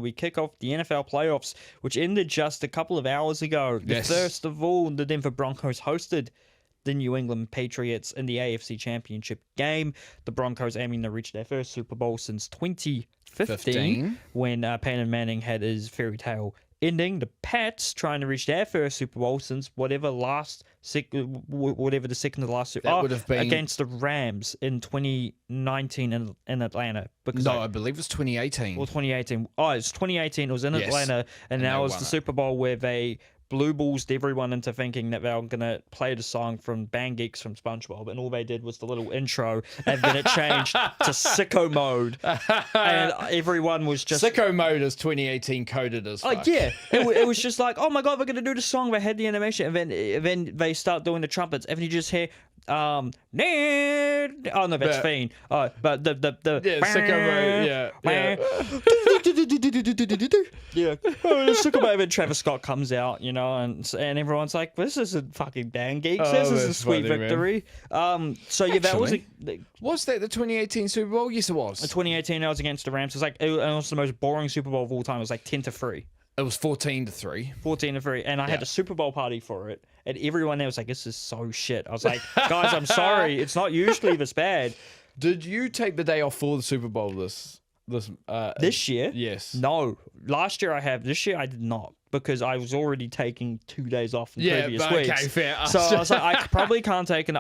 We kick off the NFL playoffs, which ended just a couple of hours ago. Yes. First of all, the Denver Broncos hosted the New England Patriots in the AFC Championship game. The Broncos aiming to reach their first Super Bowl since 2015, when Peyton Manning had his fairy tale ending. The Pats trying to reach their first Super Bowl since whatever the second to last Super Bowl would have been against the Rams in 2019 in Atlanta. Because I believe it's 2018. Or 2018. Oh, it's 2018. It was in Atlanta, and that was the Super Bowl where they blue balls everyone into thinking that they were going to play the song from Band Geeks from SpongeBob, and all they did was the little intro, and then it changed to Sicko Mode, and everyone was just... Sicko Mode is 2018 coded as fuck. Yeah, it was just like, oh my god, we're going to do the song. They had the animation, and then they start doing the trumpets, and you just hear... oh no, that's Fiend. Oh, but the Sicko Mode, Sicko Mode. And Travis Scott comes out, and everyone's like, "This isn't fucking Band Geeks. This is a sweet victory." So yeah, that was was that the 2018 Super Bowl? Yes, it was. The 2018. That was against the Rams. It was the most boring Super Bowl of all time. It was like 10-3. It was 14-3. 14-3, and I had a Super Bowl party for it, and everyone there was like, "This is so shit." I was like, "Guys, I'm sorry. It's not usually this bad." Did you take the day off for the Super Bowl this year? Yes. No. Last year I have. This year I did not, because I was already taking 2 days off in previous weeks. Okay, fair. So I was like, I probably can't take it.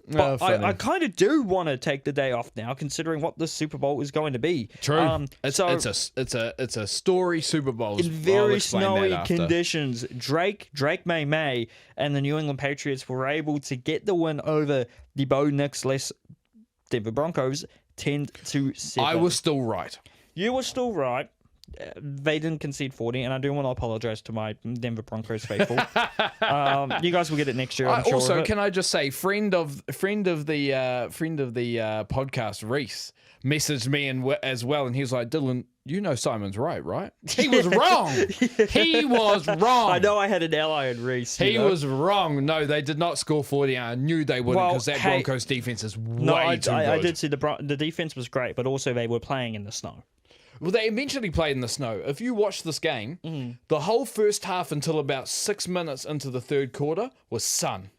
But I kind of do want to take the day off now, considering what the Super Bowl is going to be. True. It's a story Super Bowl. In very snowy conditions, Drake May, and the New England Patriots were able to get the win over the Bo Nix-less Denver Broncos 10-7. I was still right. You were still right. They didn't concede 40, and I do want to apologize to my Denver Broncos faithful. You guys will get it next year. I'm sure. Also, can I just say, friend of the podcast, Reese, messaged me as well, and he was like, "Dylan, you know Simon's right? He was wrong. He was wrong. I know I had an ally in Reese. He was wrong. No, they did not score 40. I knew they wouldn't, because that Broncos defense is way too good. I did see the defense was great, but also they were playing in the snow. Well, they eventually played in the snow. If you watch this game, the whole first half until about 6 minutes into the third quarter was sun.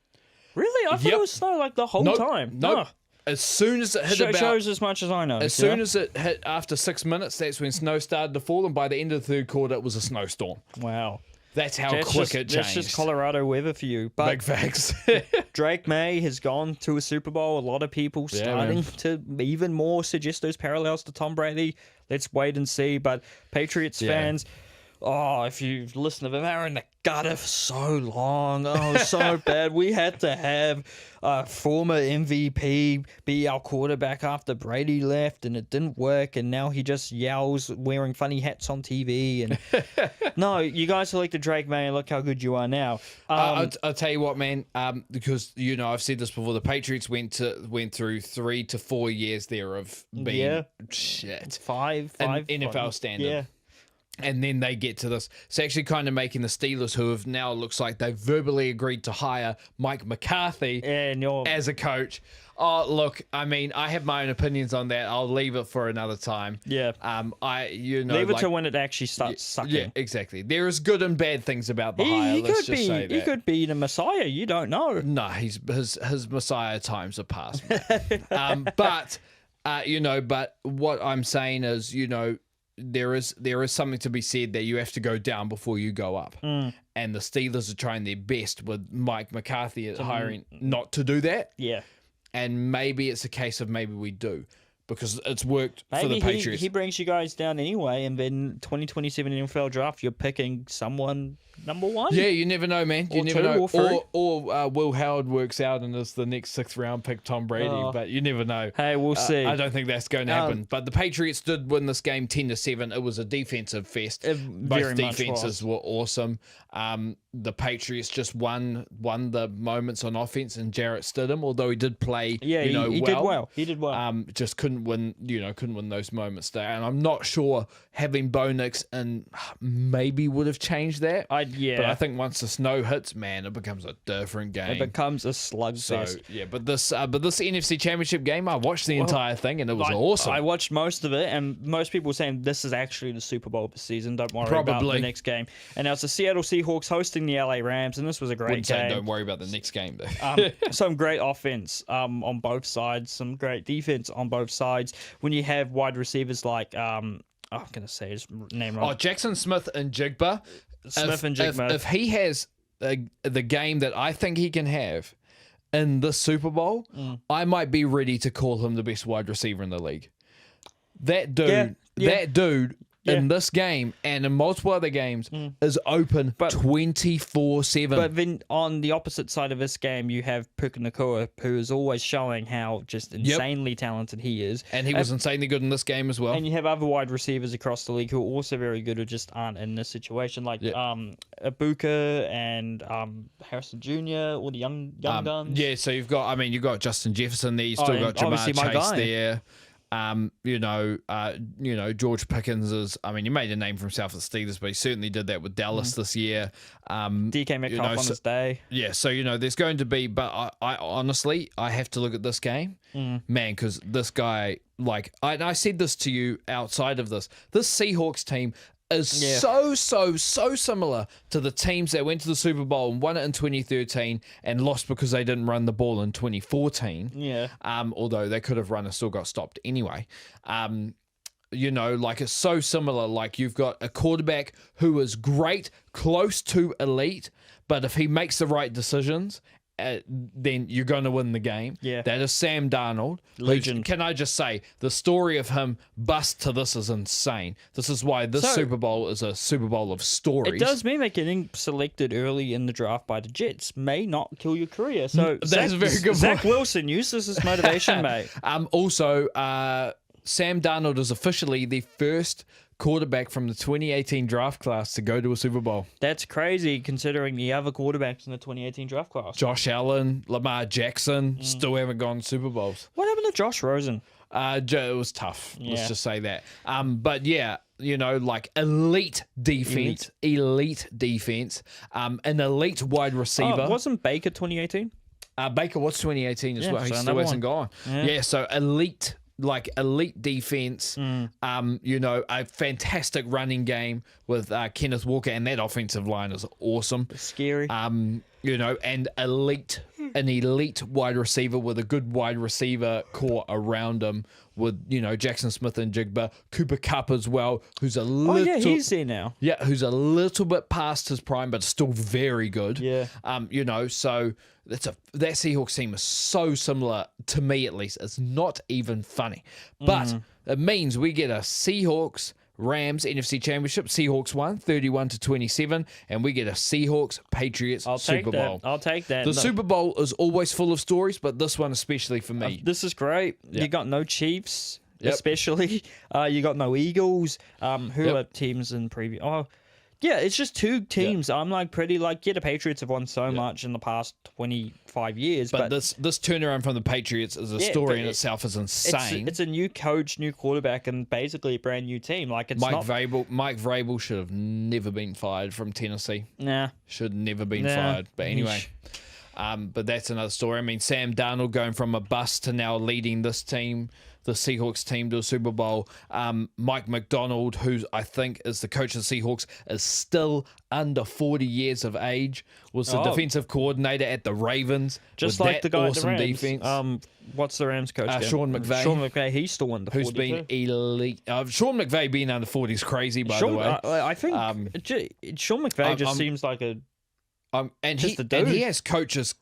Really? I thought it was snow like the whole time. Nope. As soon as it hit shows as much as I know. As soon as it hit after 6 minutes, that's when snow started to fall, and by the end of the third quarter, it was a snowstorm. Wow. That's how quick it changed. That's just Colorado weather for you. But big facts. Drake May has gone to a Super Bowl. A lot of people starting to even more suggest those parallels to Tom Brady. Let's wait and see. But Patriots fans, if you've listened to them, they were in the gutter for so long. Oh, so bad. We had to have a former MVP be our quarterback after Brady left, and it didn't work, and now he just yells wearing funny hats on TV. And no, you guys selected Drake May, and look how good you are now. I'll tell you what, man, because I've said this before, the Patriots went through 3 to 4 years there of being five NFL standard. Yeah. And then they get to this. It's actually kind of making the Steelers, who have now looks like they've verbally agreed to hire Mike McCarthy as a coach. Oh, look, I mean, I have my own opinions on that. I'll leave it for another time. Yeah. Leave it to when it actually starts sucking. Yeah, exactly. There is good and bad things about the hire. He could be the Messiah. You don't know. No, his Messiah times are past. But what I'm saying is, there is something to be said that you have to go down before you go up. And the Steelers are trying their best with Mike McCarthy hiring not to do that. Yeah. And maybe it's a case of maybe we do, because it's worked for the Patriots. He brings you guys down anyway, and then 2027 NFL draft, you're picking someone number one. Yeah, you never know, man. You never know. Or Will Howard works out and is the next 6th round pick, Tom Brady. But you never know. Hey, we'll see. I don't think that's going to happen. But the Patriots did win this game 10-7. It was a defensive fest. Both defenses were awesome. The Patriots just won the moments on offense, and Jarrett Stidham, although he did play, he did well. He did well. Just couldn't win those moments there. And I'm not sure having Bo Nix and maybe would have changed that. Yeah. But I think once the snow hits, man, it becomes a different game. It becomes a slugfest. So yeah, but this NFC Championship game, I watched the entire thing and it was awesome. I watched most of it, and most people were saying this is actually the Super Bowl of the season. Don't worry about the next game. And now it's the Seattle Seahawks hosting the LA Rams, and this was a great game. Don't worry about the next game though. Some great offense on both sides, some great defense on both sides. When you have wide receivers like I'm gonna say his name wrong. Jackson Smith and Jigba. If he has the game that I think he can have in the Super Bowl, I might be ready to call him the best wide receiver in the league. That dude in this game and in multiple other games is open 24/7. But then on the opposite side of this game, you have Puka Nacua, who is always showing how just insanely talented he is. And he was insanely good in this game as well. And you have other wide receivers across the league who are also very good who just aren't in this situation, like Ibuka and Harrison Jr., all the young guns. Yeah, so you've got Justin Jefferson there. You've still got Jamar Chase there. George Pickens is, he made a name for himself at the Steelers, but he certainly did that with Dallas this year. DK Metcalf on his day. Yeah, so, there's going to be, but I honestly, I have to look at this game, man, because this guy, I said this to you outside of this Seahawks team is so similar to the teams that went to the Super Bowl and won it in 2013 and lost because they didn't run the ball in 2014. Yeah. Although they could have run and still got stopped anyway. It's so similar. Like, you've got a quarterback who is great, close to elite, but if he makes the right decisions, then you're going to win the game. Yeah. That is Sam Darnold. Legend. Can I just say, the story of him bust to this is insane. This is why this Super Bowl is a Super Bowl of stories. It does mean that getting selected early in the draft by the Jets may not kill your career. So that's a very good Zach Wilson, use this as motivation, mate. Also, Sam Darnold is officially the first quarterback from the 2018 draft class to go to a Super Bowl. That's crazy considering the other quarterbacks in the 2018 draft class. Josh Allen, Lamar Jackson still haven't gone to Super Bowls. What happened to Josh Rosen? It was tough. Let's just say that. But yeah, elite defense, an elite wide receiver. Wasn't Baker 2018? Baker was 2018 as well. He still hasn't gone. Yeah, so elite defense, a fantastic running game with Kenneth Walker, and that offensive line is awesome. It's scary. And an elite wide receiver with a good wide receiver core around him with, Jackson Smith and Jigba, Cooper Kupp as well, who's a little... Oh, yeah, he's there now. Yeah, who's a little bit past his prime, but still very good. Yeah. So that Seahawks team is so similar, to me at least. It's not even funny. But it means we get a Seahawks Rams NFC Championship. Seahawks won 31-27, and we get a Seahawks Patriots Super Bowl. I'll take that. The Super Bowl is always full of stories, but this one especially for me. This is great. You got no Chiefs, especially. You got no Eagles. Who are teams in preview? Oh, yeah, it's just two teams. I'm the Patriots have won so much in the past 25 years. But this turnaround from the Patriots is a story in itself is insane. It's a new coach, new quarterback, and basically a brand new team. Mike Vrabel should have never been fired from Tennessee. Nah. Should never been fired. But anyway, but that's another story. Sam Darnold going from a bust to now leading this team, the Seahawks team, to a Super Bowl. Mike McDonald, who I think is the coach of the Seahawks, is still under 40 years of age, was the defensive coordinator at the Ravens. Just like the guy awesome at the Rams. Defense. What's the Rams coach? Sean McVay. Sean McVay, he's still under 40. Who's been elite. Sean McVay being under 40 is crazy, by the way. I think Sean McVay seems like a... And he has coaches,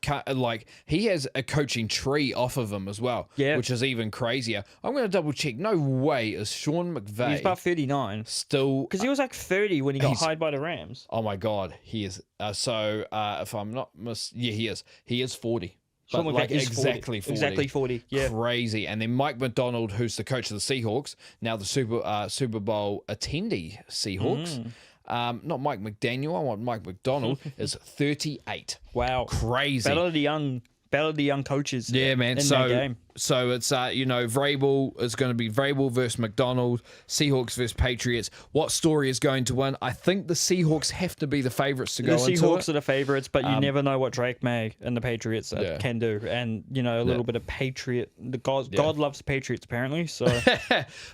he has a coaching tree off of him as well, which is even crazier. I'm going to double check. No way is Sean McVay. He's about 39. Still. Because he was like 30 when he got hired by the Rams. Oh my God, he is. If I'm not he is. He is 40. Sean McVay is exactly 40. Exactly 40. Yeah. Crazy. And then Mike McDonald, who's the coach of the Seahawks, now the Super Bowl attendee Seahawks. Not Mike McDaniel. I want Mike McDonald. Is 38. Wow, crazy. Better the young battle of the young coaches. Yeah, man. In that game. So it's Vrabel is going to be Vrabel versus McDonald, Seahawks versus Patriots. What story is going to win? I think the Seahawks have to be the favorites to go into it. The Seahawks are the favorites, but you never know what Drake May and the Patriots can do. And a little bit of Patriot. God loves the Patriots apparently. So,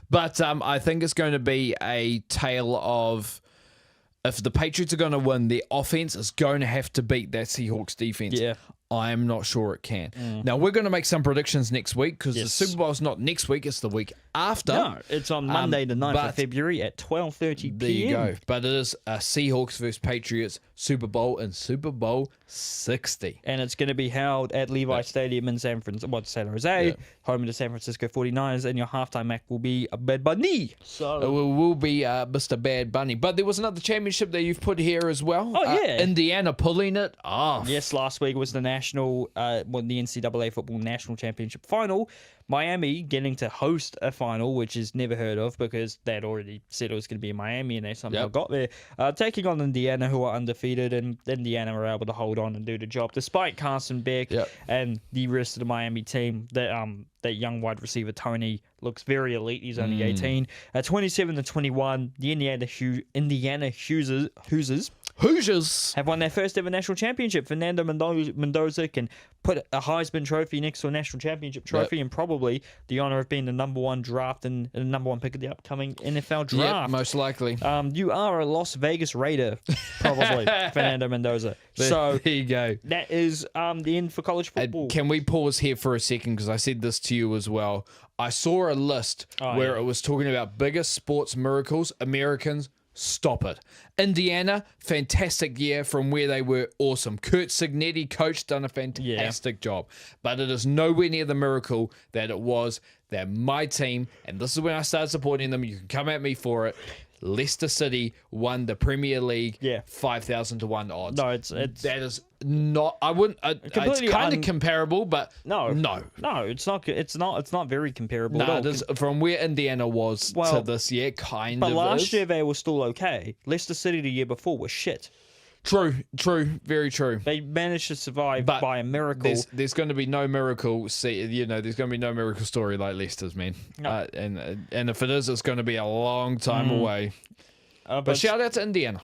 but I think it's going to be a tale of. If the Patriots are going to win, their offense is going to have to beat that Seahawks defense. Yeah. I'm not sure it can. Now, we're going to make some predictions next week because the Super Bowl is not next week, it's the week after. No, it's on Monday the 9th of February at 12:30 p.m. There you go. But it is a Seahawks versus Patriots Super Bowl in Super Bowl 60. And it's going to be held at Levi Stadium in San Jose, home of the San Francisco 49ers, and your halftime act will be a Bad Bunny. So it will be Mr. Bad Bunny. But there was another championship that you've put here as well. Oh, yeah. Indiana pulling it off. Yes, last week was the the NCAA Football National Championship final. Miami getting to host a final, which is never heard of because they'd already said it was going to be in Miami and they somehow got there. Taking on Indiana, who are undefeated, and Indiana were able to hold on and do the job despite Carson Beck and the rest of the Miami team. That young wide receiver Tony looks very elite. He's only 18. 27-21, the Indiana Hoosiers have won their first ever national championship. Fernando Mendoza can put a Heisman Trophy next to a national championship trophy and probably the honor of being the number one draft and the number one pick of the upcoming NFL draft. Yep, most likely. You are a Las Vegas Raider, probably, Fernando Mendoza. There you go. That is the end for college football. Can we pause here for a second because I said this to you as well. I saw a list where it was talking about biggest sports miracles. Americans, stop it. Indiana, fantastic year from where they were, awesome. Kurt Signetti, coach, done a fantastic job. But it is nowhere near the miracle that it was that my team, and this is when I started supporting them, you can come at me for it, Leicester City won the Premier League 5,000 to 1 odds. No, that is not. I wouldn't. It's kind of comparable, but no, it's not. It's not very comparable. No, it is, from where Indiana was to this year, kind of. But last year they were still okay. Leicester City the year before was shit. True, very true. They managed to survive by a miracle. There's going to be no miracle. There's going to be no miracle story like Leicester's, man. No. And if it is, it's going to be a long time away. But shout out to Indiana.